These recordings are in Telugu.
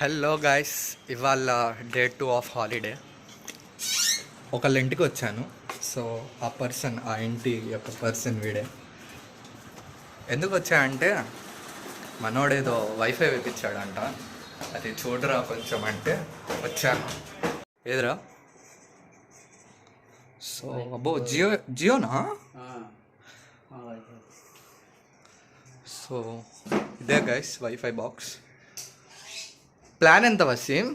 హలో గాయస్, ఇవాళ డే 2 ఆఫ్ హాలిడే. ఒకళ్ళ ఇంటికి వచ్చాను. సో ఆ ఇంటి యొక్క పర్సన్ వీడే. ఎందుకు వచ్చా అంటే మనోడేదో వైఫై వేపించాడంట, అది చూడరా కొంచెం అంటే వచ్చాను. ఏదిరా? సో అబ్బో, జియోనా? సో ఇదే గైస్ వైఫై బాక్స్. ప్లాన్ ఎంత వసీం?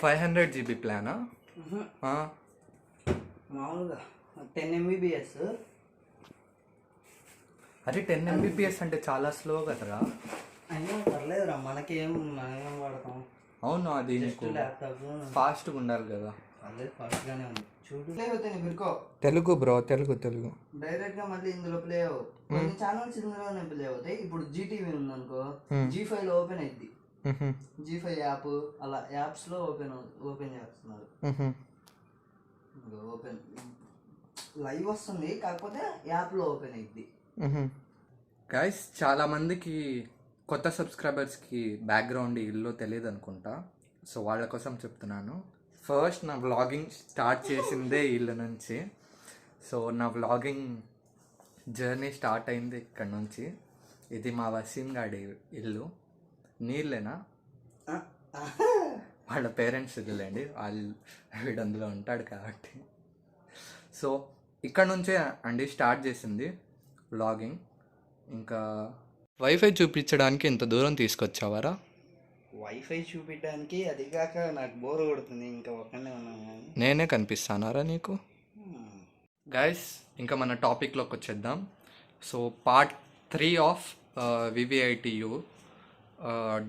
500 GB ప్లానా? మామూలుగా 10 MBPS. అరే 10 MBPS అంటే చాలా స్లో కదరా. అయినా పర్లేదురా, మనకేం మనం వాడతాం. అవును, అది ల్యాప్టాప్ ఫాస్ట్గా ఉండాలి కదా. పర్లేదు, ఫాస్ట్గానే ఉంది. చూడు ప్లే అవుతాయి బిర్కో. తెలుగు బ్రో, తెలుగు డైరెక్ట్గా మళ్ళీ ఇందులో ప్లే అవుతుంది. కొన్ని ఛానల్స్ ఇందులోనే ప్లే అవుతాయి. ఇప్పుడు జీటీవీ ఉందనుకో, G5లో ఓపెన్ అయింది. G5 యాప్ అలా యాప్స్లో ఓపెన్ చేస్తున్నారు. ఓపెన్ లైవ్ వస్తుంది, కాకపోతే యాప్లో ఓపెన్ అయింది. గైస్, చాలా మందికి కొత్త సబ్స్క్రైబర్స్కి బ్యాక్గ్రౌండ్ ఇల్లు తెలియదు అనుకుంటా. సో వాళ్ళ కోసం చెప్తున్నాను. ఫస్ట్ నా వ్లాగింగ్ స్టార్ట్ చేసిందే ఇల్లు నుంచి. సో నా వ్లాగింగ్ జర్నీ స్టార్ట్ అయింది ఇక్కడ నుంచి. ఇది మా వసీం గాడి ఇల్లు. నీళ్ళేనా? వాళ్ళ పేరెంట్స్ ఇల్లులేండి, వీడు అందులో ఉంటాడు కాబట్టి. సో ఇక్కడ నుంచే అండి స్టార్ట్ చేసింది వ్లాగింగ్. ఇంకా వైఫై చూపించడానికి ఇంత దూరం తీసుకొచ్చావారా? వైఫై చూపించడానికి, అది కాక నాకు బోర్ కొడుతుంది, ఇంకా ఒక్కనే ఉన్నాను. నేనే కనిపిస్తానారా నీకు? గైస్, ఇంకా మన టాపిక్లోకి వచ్చేద్దాం. So part 3 of VVITU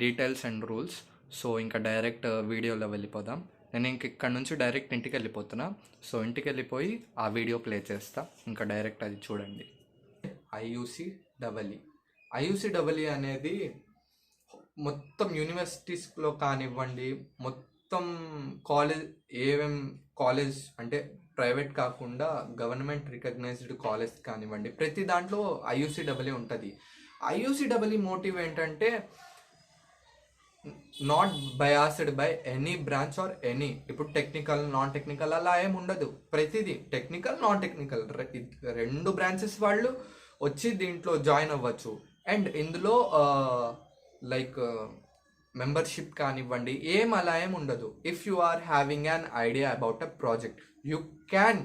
details and rules. So ఇంకా డైరెక్ట్ వీడియోలో వెళ్ళిపోదాం. నేను ఇంక ఇక్కడ నుంచి డైరెక్ట్ ఇంటికి వెళ్ళిపోతున్నా. సో ఇంటికి వెళ్ళిపోయి ఆ వీడియో ప్లే చేస్తా. ఇంకా డైరెక్ట్ అది చూడండి. ఐయుసిడబ్ల్యూ అనేది మొత్తం యూనివర్సిటీస్లో కానివ్వండి, మొత్తం కాలేజ్ అంటే ప్రైవేట్ కాకుండా గవర్నమెంట్ రికగ్నైజ్డ్ కాలేజ్ కానివ్వండి, ప్రతి దాంట్లో ఐయుసిడబ్ల్యూ ఉంటుంది. ఐయుసిడబ్ల్యూ మోటివ్ ఏంటంటే not biased by any branch or any. ఇప్పుడు టెక్నికల్, నాన్ టెక్నికల్ అలా ఏమి ఉండదు. ప్రతిదీ టెక్నికల్, నాన్ టెక్నికల్ రెండు బ్రాంచెస్ వాళ్ళు వచ్చి దీంట్లో జాయిన్ అవ్వచ్చు. అండ్ ఇందులో లైక్ మెంబర్షిప్ కానివ్వండి, అలా ఏం ఉండదు. If you are having an idea about a project, you can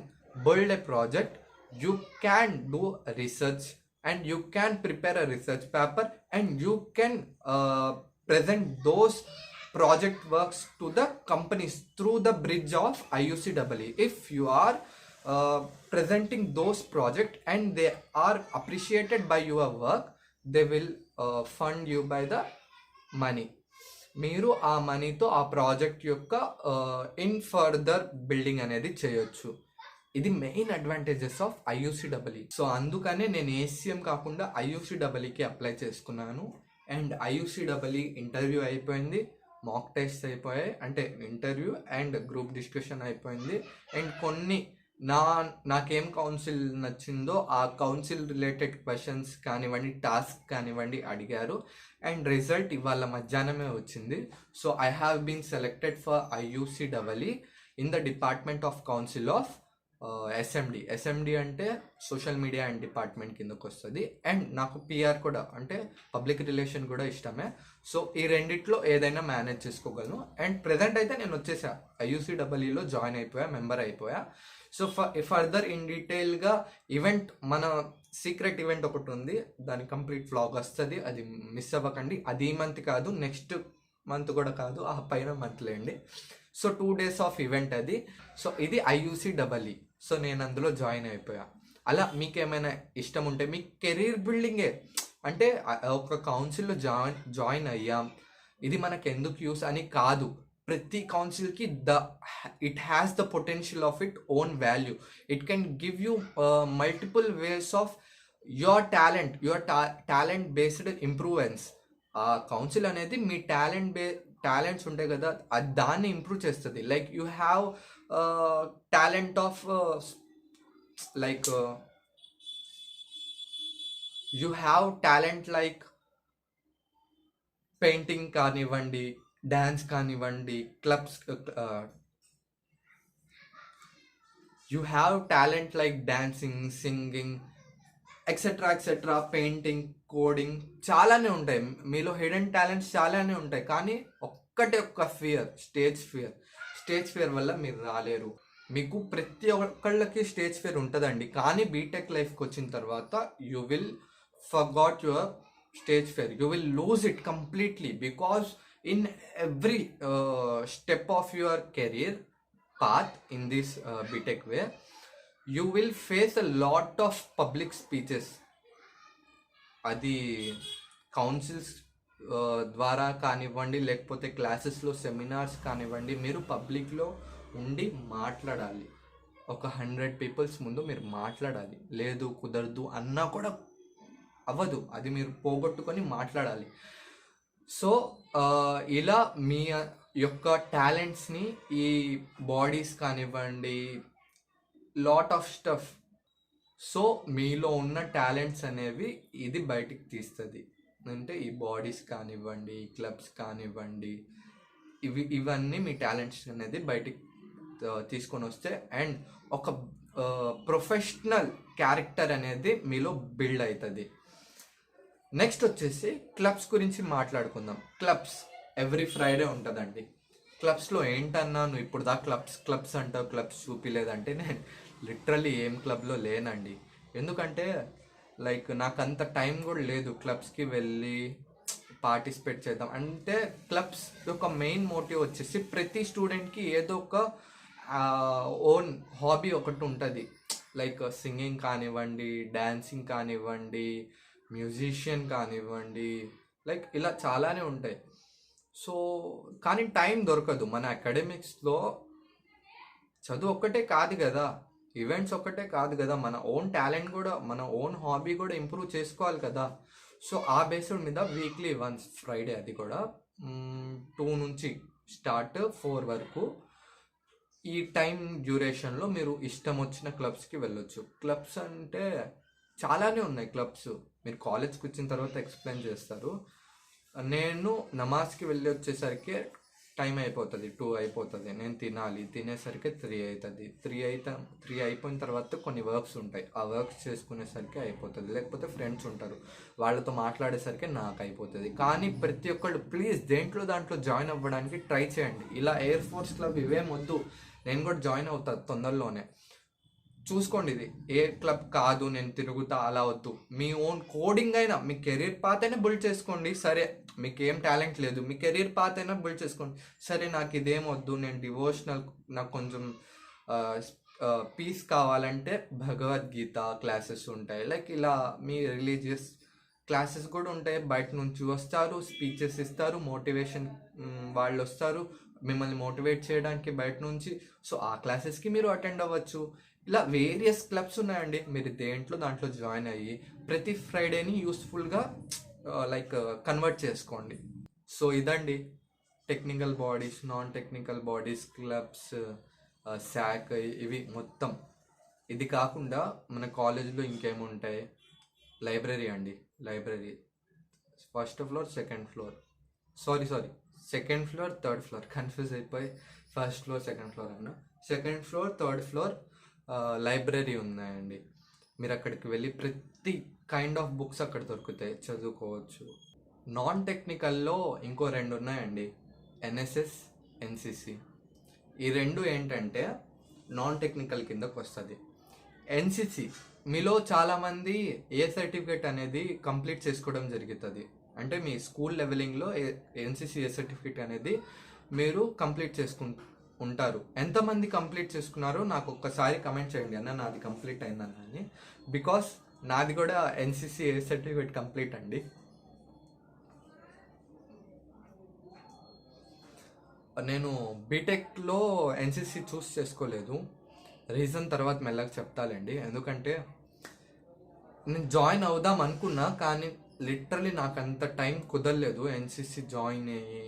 build a project, you can do research, and you can prepare a research paper, and you can present those project works to the companies through the bridge of IUCAA. If you are presenting those projects and they are appreciated by your work, they will fund you by the money. మీరు ఆ మనీతో ఆ ప్రాజెక్ట్ యొక్క ఇన్ ఫర్దర్ బిల్డింగ్ అనేది చేయొచ్చు. ఇది main advantages of IUCW. So అందుకనే నేను ఏసీఎం కాకుండా ఐయుసిడబ్ల్యూకి అప్లై చేసుకున్నాను. అండ్ ఐయుసిడబ్ల్యూ ఇంటర్వ్యూ అయిపోయింది, మాక్ టెస్ట్ అయిపోయాయి, అంటే ఇంటర్వ్యూ అండ్ గ్రూప్ డిస్కషన్ అయిపోయింది. అండ్ కొన్ని నాకేం కౌన్సిల్ నచ్చిందో ఆ కౌన్సిల్ రిలేటెడ్ క్వశ్చన్స్ కానివ్వండి, టాస్క్ కానివ్వండి అడిగారు. అండ్ రిజల్ట్ ఇవాళ మధ్యాహ్నమే వచ్చింది. So I have been selected for IUCW in the department of council of SMD అంటే సోషల్ మీడియా అండ్ డిపార్ట్మెంట్ కిందకు వస్తుంది. అండ్ నాకు పిఆర్ కూడా అంటే పబ్లిక్ రిలేషన్ కూడా ఇష్టమే. సో ఈ రెండిట్లో ఏదైనా మేనేజ్ చేసుకోగలను. అండ్ ప్రెజెంట్ అయితే నేను వచ్చేసా, ఐయుసిడబ్ల్యూలో జాయిన్ అయిపోయా, మెంబర్ అయిపోయా. సో ఫర్దర్ ఇన్ డీటెయిల్గా ఈవెంట్, మన సీక్రెట్ ఈవెంట్ ఒకటి ఉంది, దాని కంప్లీట్ వ్లాగ్ వస్తుంది, అది మిస్ అవ్వకండి. అది ఈ మంత్ కాదు, నెక్స్ట్ మంత్ కూడా కాదు, ఆ పైన మంత్ లేండి. సో 2 days ఆఫ్ ఈవెంట్ అది. సో ఇది ఐయుసిడబ్ల్యూ. సో నేను అందులో జాయిన్ అయిపోయా. అలా మీకు ఏమైనా ఇష్టం ఉంటే, మీ కెరీర్ బిల్డింగే అంటే ఒక కౌన్సిల్లో జాయిన్ అయ్యాం, ఇది మనకు ఎందుకు యూస్ అని కాదు. ప్రతి కౌన్సిల్కి it has the potential of it own value. It can give you multiple ways of your talent based improvement. ఆ కౌన్సిల్ అనేది మీ టాలెంట్స్ ఉంటాయి కదా, దాన్ని ఇంప్రూవ్ చేస్తుంది. Like you have talent of like you have talent like painting కానివ్వండి, డ్యాన్స్ కానివ్వండి, clubs, you have talent like dancing, singing, etcetera painting, coding, చాలానే ఉంటాయి మీలో. హిడెన్ టాలెంట్స్ చాలానే ఉంటాయి. కానీ ఒక్క ఫియర్, స్టేజ్ ఫియర్ వల్ల మీరు రాలేరు. మీకు ప్రతి ఒక్కళ్ళకి స్టేజ్ ఫియర్ ఉంటుందండి. కానీ బీటెక్ లైఫ్కి వచ్చిన తర్వాత you will forgot your stage fear. You will lose it completely, because in every step of your career path in this BTech way, you will face a lot of public speeches. అది కౌన్సిల్స్ ద్వారా కానివ్వండి, లేకపోతే క్లాసెస్లో సెమినార్స్ కానివ్వండి, మీరు పబ్లిక్లో ఉండి మాట్లాడాలి. ఒక 100 పీపుల్స్ ముందు మీరు మాట్లాడాలి. లేదు కుదరదు అన్నా కూడా అవ్వదు, అది మీరు పోగొట్టుకొని మాట్లాడాలి. సో ఇలా మీ యొక్క టాలెంట్స్ని ఈ బాడీస్ కానివ్వండి, లాట్ ఆఫ్ స్టఫ్, సో మీలో ఉన్న టాలెంట్స్ అనేవి ఇది బయటికి తీస్తుంది. అంటే ఈ బాడీస్ కానివ్వండి, క్లబ్స్ కానివ్వండి, ఇవన్నీ మీ టాలెంట్స్ అనేది బయటికి తీసుకొని వస్తే అండ్ ఒక ప్రొఫెషనల్ క్యారెక్టర్ అనేది మీలో బిల్డ్ అవుతుంది. నెక్స్ట్ వచ్చేసి క్లబ్స్ గురించి మాట్లాడుకుందాం. క్లబ్స్ ఎవ్రీ ఫ్రైడే ఉంటుందండి. క్లబ్స్లో ఏంటన్నా నువ్వు ఇప్పుడు దా క్లబ్స్ అంటావు, క్లబ్స్ చూపిలేదంటే నేను లిటరల్లీ ఏం క్లబ్లో లేనండి. ఎందుకంటే లైక్ నాకు అంత టైం కూడా లేదు క్లబ్స్కి వెళ్ళి పార్టిసిపేట్ చేద్దాం అంటే. క్లబ్స్ యొక్క మెయిన్ మోటివ్ వచ్చేసి ప్రతి స్టూడెంట్కి ఏదో ఒక ఓన్ హాబీ ఒకటి ఉంటుంది. లైక్ సింగింగ్ కానివ్వండి, డ్యాన్సింగ్ కానివ్వండి, మ్యూజిషియన్ కానివ్వండి, లైక్ ఇలా చాలానే ఉంటాయి. సో కానీ టైం దొరకదు. మన అకాడమిక్స్లో చదువు ఒక్కటే కాదు కదా, ఈవెంట్స్ ఒక్కటే కాదు కదా, మన ఓన్ టాలెంట్ కూడా, మన ఓన్ హాబీ కూడా ఇంప్రూవ్ చేసుకోవాలి కదా. సో ఆ బేస్డ్ మీద వీక్లీ వన్స్ ఫ్రైడే, అది కూడా 2 నుంచి స్టార్ట్ 4 వరకు, ఈ టైం డ్యూరేషన్లో మీరు ఇష్టం వచ్చిన క్లబ్స్కి వెళ్ళొచ్చు. క్లబ్స్ అంటే చాలానే ఉన్నాయి క్లబ్స్, మీరు కాలేజ్కి వచ్చిన తర్వాత ఎక్స్ప్లెయిన్ చేస్తారు. నేను నమాజ్కి వెళ్ళి వచ్చేసరికి టైం అయిపోతుంది, 2 అయిపోతుంది. నేను తినేసరికి 3 అవుతుంది. 3 అయిపోయిన తర్వాత కొన్ని వర్క్స్ ఉంటాయి, ఆ వర్క్స్ చేసుకునేసరికి అయిపోతుంది. లేకపోతే ఫ్రెండ్స్ ఉంటారు, వాళ్ళతో మాట్లాడేసరికి నాకు అయిపోతుంది. కానీ ప్రతి ఒక్కళ్ళు ప్లీజ్ దాంట్లో జాయిన్ అవ్వడానికి ట్రై చేయండి. ఇలా ఎయిర్ ఫోర్స్ క్లబ్ ఇవేం వద్దు, నేను కూడా జాయిన్ అవుతాను తొందరలోనే. చూసుకోండి, ఇది ఏ క్లబ్ కాదు నేను తిరుగుతా అలా వద్దు. మీ ఓన్ కోడింగ్ అయినా, మీ కెరీర్ పాత్ అయినా బిల్డ్ చేసుకోండి. సరే మీకు ఏం టాలెంట్ లేదు, మీ కెరీర్ పాత్ అయినా బిల్డ్ చేసుకోండి. సరే నాకు ఇదేం వద్దు, నేను డివోషనల్, నాకు కొంచెం పీస్ కావాలంటే భగవద్గీత క్లాసెస్ ఉంటాయి. లైక్ ఇలా మీ రిలీజియస్ క్లాసెస్ కూడా ఉంటాయి. బయట నుంచి వస్తారు, స్పీచెస్ ఇస్తారు, మోటివేషన్ వాళ్ళు వస్తారు మిమ్మల్ని మోటివేట్ చేయడానికి బయట నుంచి. సో ఆ క్లాసెస్కి మీరు అటెండ్ అవ్వచ్చు. ఇలా వేరియస్ క్లబ్స్ ఉన్నాయండి, మీరు దాంట్లో జాయిన్ అయ్యి ప్రతి ఫ్రైడేని యూస్ఫుల్గా లైక్ కన్వర్ట్ చేసుకోండి. సో ఇదండి technical bodies, non technical bodies, clubs, sack, ఇవి మొత్తం. ఇది కాకుండా మన కాలేజ్లో ఇంకేముంటాయి, లైబ్రరీ అండి. Library first floor, second floor, sorry second floor, third floor, confuse అయిపోయి ఫస్ట్ ఫ్లోర్ సెకండ్ ఫ్లోర్ అన్న. Second floor, third floor library ఉన్నాయండి. మీరు అక్కడికి వెళ్ళి ప్రతి కైండ్ ఆఫ్ బుక్స్ అక్కడ దొరుకుతాయి, చదువుకోవచ్చు. నాన్ టెక్నికల్లో ఇంకో 2 ఉన్నాయండి, ఎన్ఎస్ఎస్, ఎన్సిసి. ఈ 2 ఏంటంటే నాన్ టెక్నికల్ కిందకు వస్తుంది. ఎన్సిసి మీలో చాలామంది ఏ సర్టిఫికేట్ అనేది కంప్లీట్ చేసుకోవడం జరుగుతుంది అంటే మీ స్కూల్ లెవెలింగ్లో ఎన్సిసి ఏ సర్టిఫికేట్ అనేది మీరు కంప్లీట్ ఉంటారు. ఎంతమంది కంప్లీట్ చేసుకున్నారో నాకు ఒక్కసారి కమెంట్ చేయండి అన్న, నాది కంప్లీట్ అయిందన్న అని. బికాస్ నాది కూడా ఎన్సిసి ఏ సర్టిఫికేట్ కంప్లీట్ అండి. నేను బీటెక్లో ఎన్సిసి చూస్ చేసుకోలేదు, రీజన్ తర్వాత మెల్లగా చెప్తాలండి. ఎందుకంటే నేను జాయిన్ అవుదాం అనుకున్నా, కానీ లిటరలీ నాకు అంత టైం కుదరలేదు. ఎన్సిసి జాయిన్ అయ్యి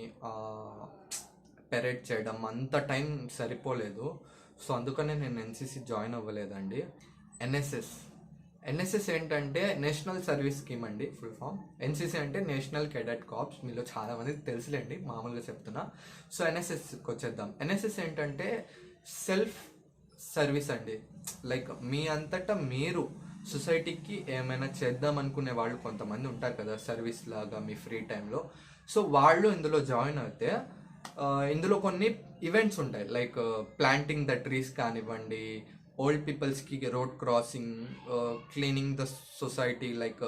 పెరేడ్ చేయడం అంత టైం సరిపోలేదు. సో అందుకనే నేను ఎన్సిసి జాయిన్ అవ్వలేదండి. ఎన్ఎస్ఎస్ ఎన్ఎస్ఎస్ ఏంటంటే నేషనల్ సర్వీస్ స్కీమ్ అండి, ఫుల్ ఫామ్. ఎన్సిసి అంటే నేషనల్ కెడెట్ కార్ప్స్, మీలో చాలా మందికి తెలుసులేండి, మామూలుగా చెప్తున్నా. సో ఎన్ఎస్ఎస్కి వచ్చేద్దాం. ఎన్ఎస్ఎస్ ఏంటంటే సెల్ఫ్ సర్వీస్ అండి. లైక్ మీ అంతటా మీరు సొసైటీకి ఏమైనా చేద్దాం అనుకునే వాళ్ళు కొంతమంది ఉంటారు కదా, సర్వీస్ లాగా మీ ఫ్రీ టైంలో. సో వాళ్ళు ఇందులో జాయిన్ అయితే ఇందులో కొన్ని ఈవెంట్స్ ఉంటాయి, లైక్ ప్లాంటింగ్ ద ట్రీస్ కానివ్వండి, ఓల్డ్ పీపుల్స్కి road crossing, cleaning the society, like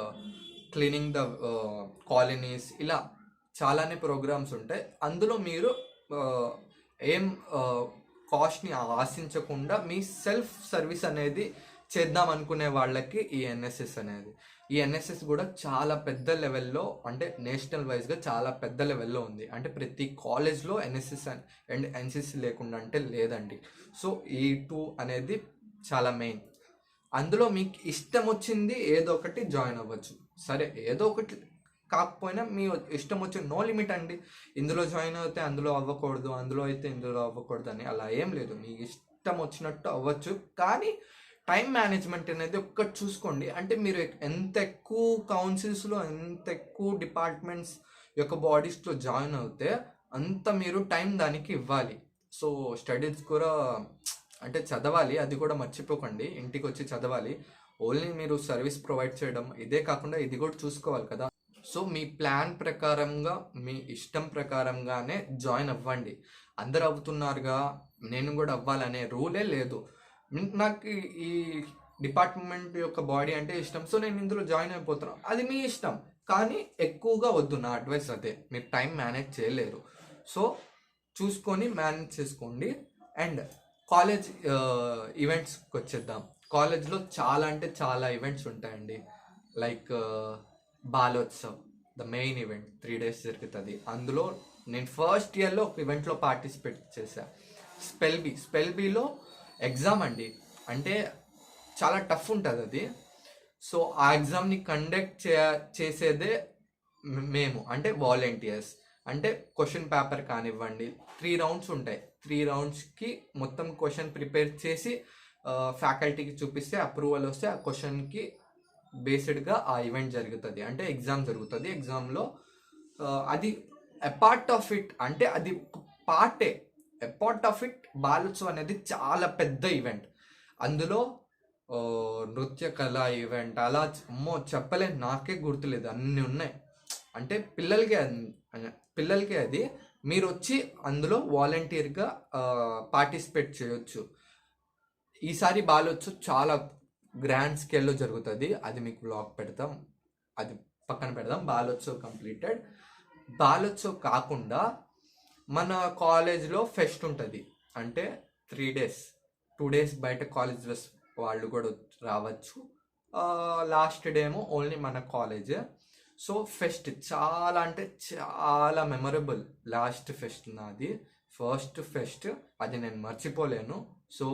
cleaning the colonies, ఇలా చాలానే ప్రోగ్రామ్స్ ఉంటాయి. అందులో మీరు ఏం కాస్ట్ని ఆశించకుండా మీ సెల్ఫ్ సర్వీస్ అనేది చేద్దాం అనుకునే వాళ్ళకి ఈ ఎన్ఎస్ఎస్ అనేది. ఈ ఎన్ఎస్ఎస్ కూడా చాలా పెద్ద లెవెల్లో, అంటే నేషనల్ వైజ్గా చాలా పెద్ద లెవెల్లో ఉంది. అంటే ప్రతి కాలేజ్లో ఎన్ఎస్ఎస్ అండ్ ఎన్సిసి లేకుండా అంటే లేదండి. సో ఈ టూ అనేది చాలా మెయిన్. అందులో మీకు ఇష్టం వచ్చింది ఏదో ఒకటి జాయిన్ అవ్వచ్చు. సరే, ఏదో ఒకటి కాకపోయినా మీ ఇష్టం వచ్చి, నో లిమిట్ అండి. ఇందులో జాయిన్ అయితే అందులో అవ్వకూడదు, అందులో అయితే ఇందులో అవ్వకూడదు అని అలా ఏం లేదు. మీకు ఇష్టం వచ్చినట్టు అవ్వచ్చు, కానీ టైం మేనేజ్మెంట్ అనేది ఒక్కటి చూసుకోండి. అంటే మీరు ఎంత ఎక్కువ కౌన్సిల్స్లో, ఎంత ఎక్కువ డిపార్ట్మెంట్స్ యొక్క బాడీస్లో జాయిన్ అవుతే అంత మీరు టైం దానికి ఇవ్వాలి. సో స్టడీస్ కూడా అంటే చదవాలి, అది కూడా మర్చిపోకండి. ఇంటికి వచ్చి చదవాలి. ఓన్లీ మీరు సర్వీస్ ప్రొవైడ్ చేయడం ఇదే కాకుండా ఇది కూడా చూసుకోవాలి కదా. సో మీ ప్లాన్ ప్రకారంగా, మీ ఇష్టం ప్రకారంగానే జాయిన్ అవ్వండి. అందరు అవుతున్నారుగా, నేను కూడా అవ్వాలనే రూలే లేదు. నాకు ఈ డిపార్ట్మెంట్ యొక్క బాడీ అంటే ఇష్టం, సో నేను ఇందులో జాయిన్ అయిపోతున్నాను, అది మీ ఇష్టం. కానీ ఎక్కువగా వద్దు, నా అడ్వైస్ అదే. మీరు టైం మేనేజ్ చేయలేరు, సో చూసుకొని మేనేజ్ చేసుకోండి. అండ్ కాలేజ్ ఈవెంట్స్కి వచ్చేద్దాం. కాలేజ్లో చాలా అంటే చాలా ఈవెంట్స్ ఉంటాయండి. Like Balotsav, the main event, 3 days జరుగుతుంది. అందులో నేను ఫస్ట్ ఇయర్లో ఒక ఈవెంట్లో పార్టిసిపేట్ చేశా. స్పెల్బీలో ఎగ్జామ్ అండి, అంటే చాలా టఫ్ ఉంటుంది అది. సో ఆ ఎగ్జామ్ని కండక్ట్ చేసేదే మేము, అంటే వాలంటీర్స్. అంటే క్వశ్చన్ పేపర్ కానివ్వండి, 3 rounds ఉంటాయి. 3 roundsకి మొత్తం క్వశ్చన్ ప్రిపేర్ చేసి ఫ్యాకల్టీకి చూపిస్తే అప్రూవల్ వస్తే ఆ క్వశ్చన్కి బేస్డ్గా ఆ ఈవెంట్ జరుగుతుంది, అంటే ఎగ్జామ్ జరుగుతుంది. ఎగ్జామ్లో అది అపార్ట్ ఆఫ్ ఇట్, అంటే అది ఒక పార్టే. అపార్ట్ ఆఫ్ ఇట్, బాలోత్సవ్ అనేది చాలా పెద్ద ఈవెంట్. అందులో నృత్య కళా ఈవెంట్, అలా అమ్మో చెప్పలేదు, నాకే గుర్తులేదు, అన్నీ ఉన్నాయి. అంటే పిల్లలకే అది. మీరు వచ్చి అందులో వాలంటీర్గా పార్టిసిపేట్ చేయొచ్చు. ఈసారి బాలోత్సవ్ చాలా గ్రాండ్ స్కేల్లో జరుగుతుంది, అది మీకు బ్లాగ్ పెడతాం, అది పక్కన పెడదాం. బాలోత్సవ్ కంప్లీటెడ్. బాలోత్సవ్ కాకుండా మన కాలేజ్లో ఫెస్ట్ ఉంటుంది, అంటే 3 days, 2 days బయట కాలేజ్ వాళ్ళు కూడా రావచ్చు. లాస్ట్ డే ఏమో ఓన్లీ మన కాలేజ్. సో ఫెస్ట్ చాలా అంటే చాలా మెమరబుల్. లాస్ట్ ఫెస్ట్ నాది, ఫస్ట్ ఫెస్ట్, అది నేను మర్చిపోలేను. సో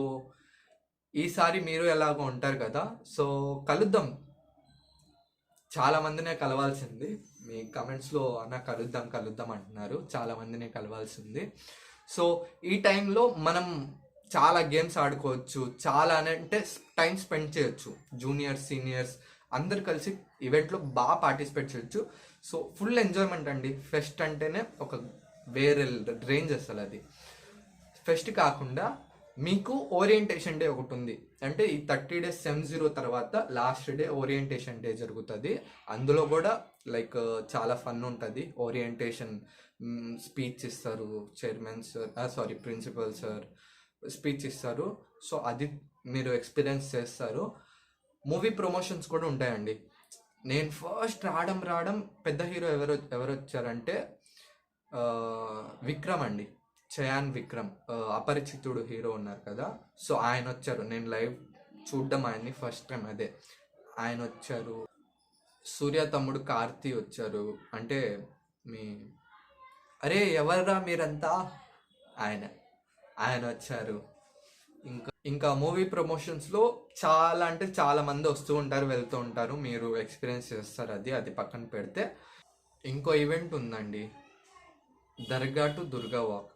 ఈసారి మీరు ఎలాగో ఉంటారు కదా, సో కలుద్దాం. చాలామందినే కలవాల్సింది, మీ కమెంట్స్లో అన్న కలుద్దాం అంటున్నారు, చాలామందినే కలవాల్సింది. సో ఈ టైంలో మనం చాలా గేమ్స్ ఆడుకోవచ్చు, చాలా అంటే టైం స్పెండ్ చేయొచ్చు. జూనియర్స్, సీనియర్స్ అందరు కలిసి ఈవెంట్లో బాగా పార్టిసిపేట్ చేయొచ్చు. సో ఫుల్ ఎంజాయ్మెంట్ అండి. ఫెస్ట్ అంటేనే ఒక వేరే రేంజ్ అసలు అది. ఫెస్ట్ కాకుండా మీకు ఓరియంటేషన్ డే ఒకటి ఉంది, అంటే ఈ 30 days సెమ్ 0 తర్వాత లాస్ట్ డే ఓరియంటేషన్ డే జరుగుతుంది. అందులో కూడా లైక్ చాలా ఫన్ ఉంటుంది. ఓరియంటేషన్ స్పీచ్ ఇస్తారు, chairman sir, principal sir speech ఇస్తారు. సో అది మీరు ఎక్స్పీరియన్స్ చేస్తారు. మూవీ ప్రమోషన్స్ కూడా ఉంటాయండి. నేను ఫస్ట్ రావడం పెద్ద హీరో ఎవరు వచ్చారంటే విక్రమ్ అండి, చయాన్ విక్రమ్, అపరిచితుడు హీరో ఉన్నారు కదా, సో ఆయన వచ్చారు. నేను లైవ్ చూడడం ఆయన్ని ఫస్ట్ టైం, అదే ఆయన వచ్చారు. సూర్య తమ్ముడు కార్తీ వచ్చారు, అంటే మీ అరే ఎవర్రా మీరంతా, ఆయన వచ్చారు. ఇంకా మూవీ ప్రమోషన్స్లో చాలా అంటే చాలా మంది వస్తూ ఉంటారు, వెళ్తూ ఉంటారు, మీరు ఎక్స్పీరియన్స్ చేస్తారు. అది పక్కన పెడితే ఇంకో ఈవెంట్ ఉందండి, దర్గా టు దుర్గా వాక్.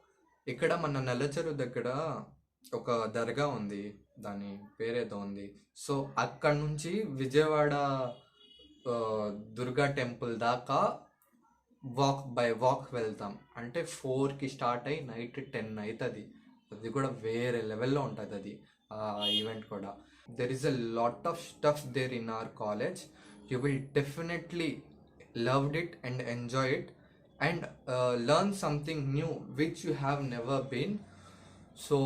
ఇక్కడ మన నల్లచెరువు దగ్గర ఒక దర్గా ఉంది, దాని పేరేదో ఉంది. సో అక్కడ నుంచి విజయవాడ దుర్గా టెంపుల్ దాకా వాక్ వెళ్తాం. అంటే 4కి స్టార్ట్ అయ్యి నైట్ 10 అవుతుంది. అది కూడా వేరే లెవెల్లో ఉంటుంది అది ఈవెంట్ కూడా. There is a lot of stuff there in our college. You will definitely loved it and enjoy it and learn something new which you have never been. So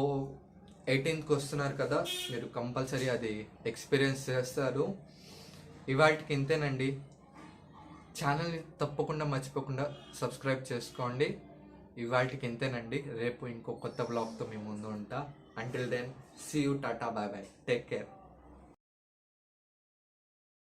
18th వస్తున్నారు కదా, మీరు కంపల్సరీ అది ఎక్స్పీరియన్స్ చేస్తారు. ఇవాటికి ఇంతేనండి. ఛానల్ని తప్పకుండా మర్చిపోకుండా సబ్స్క్రైబ్ చేసుకోండి. ఇవాటికి ఇంతేనండి. రేపు ఇంకో కొత్త బ్లాగ్తో మీ ముందు ఉంటా. Until then see you, tata, bye bye, take care.